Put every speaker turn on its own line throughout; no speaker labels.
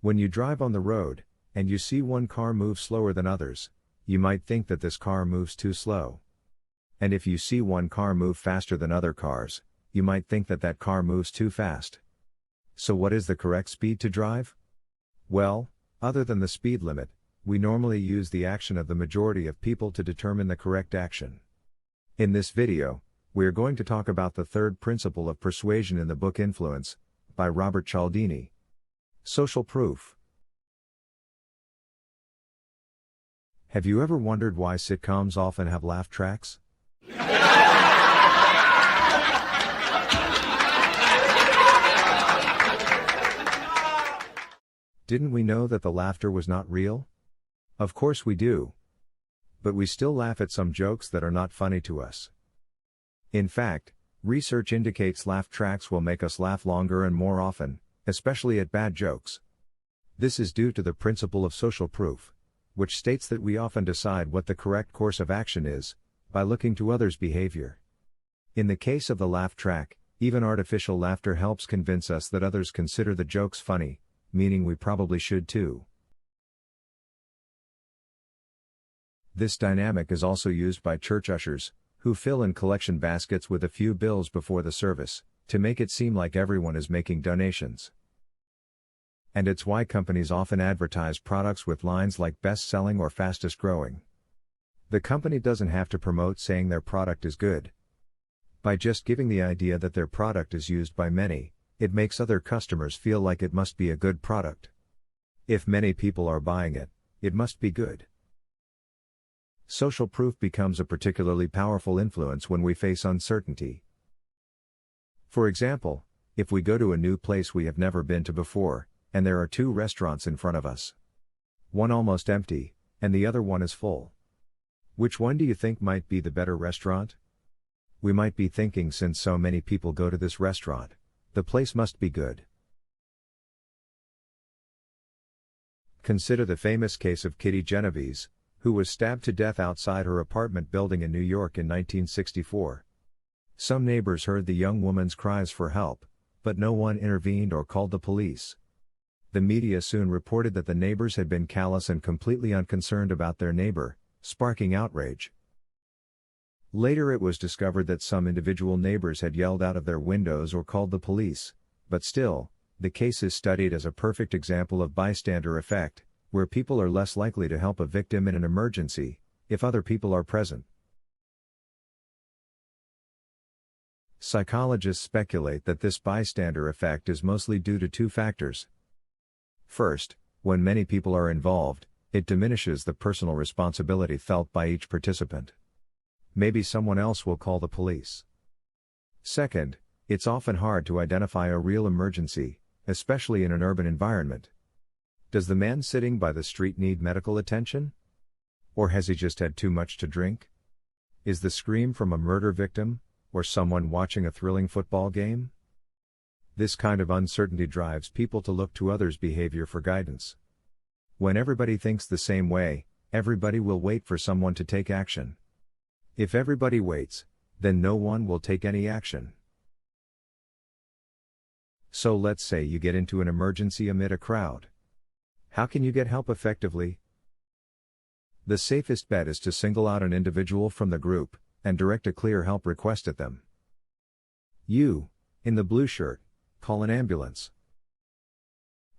When you drive on the road, and you see one car move slower than others, you might think that this car moves too slow. And if you see one car move faster than other cars, you might think that that car moves too fast. So what is the correct speed to drive? Well, other than the speed limit, we normally use the action of the majority of people to determine the correct action. In this video, we are going to talk about the third principle of persuasion in the book Influence, by Robert Cialdini. Social proof. Have you ever wondered why sitcoms often have laugh tracks? Didn't we know that the laughter was not real? Of course we do. But we still laugh at some jokes that are not funny to us. In fact, research indicates laugh tracks will make us laugh longer and more often, especially at bad jokes. This is due to the principle of social proof, which states that we often decide what the correct course of action is, by looking to others' behavior. In the case of the laugh track, even artificial laughter helps convince us that others consider the jokes funny, meaning we probably should too. This dynamic is also used by church ushers, who fill in collection baskets with a few bills before the service, to make it seem like everyone is making donations. And it's why companies often advertise products with lines like best-selling or fastest-growing. The company doesn't have to promote saying their product is good. By just giving the idea that their product is used by many, it makes other customers feel like it must be a good product. If many people are buying it, it must be good. Social proof becomes a particularly powerful influence when we face uncertainty. For example, if we go to a new place we have never been to before, and there are two restaurants in front of us. One almost empty, and the other one is full. Which one do you think might be the better restaurant? We might be thinking, since so many people go to this restaurant, the place must be good. Consider the famous case of Kitty Genovese, who was stabbed to death outside her apartment building in New York in 1964. Some neighbors heard the young woman's cries for help, but no one intervened or called the police. The media soon reported that the neighbors had been callous and completely unconcerned about their neighbor, sparking outrage. Later it was discovered that some individual neighbors had yelled out of their windows or called the police, but still, the case is studied as a perfect example of bystander effect, where people are less likely to help a victim in an emergency, if other people are present. Psychologists speculate that this bystander effect is mostly due to two factors. First, when many people are involved, it diminishes the personal responsibility felt by each participant. Maybe someone else will call the police. Second, it's often hard to identify a real emergency, especially in an urban environment. Does the man sitting by the street need medical attention? Or has he just had too much to drink? Is the scream from a murder victim, or someone watching a thrilling football game? This kind of uncertainty drives people to look to others' behavior for guidance. When everybody thinks the same way, everybody will wait for someone to take action. If everybody waits, then no one will take any action. So let's say you get into an emergency amid a crowd. How can you get help effectively? The safest bet is to single out an individual from the group, and direct a clear help request at them. You, in the blue shirt, call an ambulance.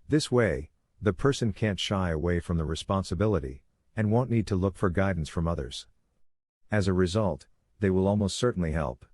This way, the person can't shy away from the responsibility, and won't need to look for guidance from others. As a result, they will almost certainly help.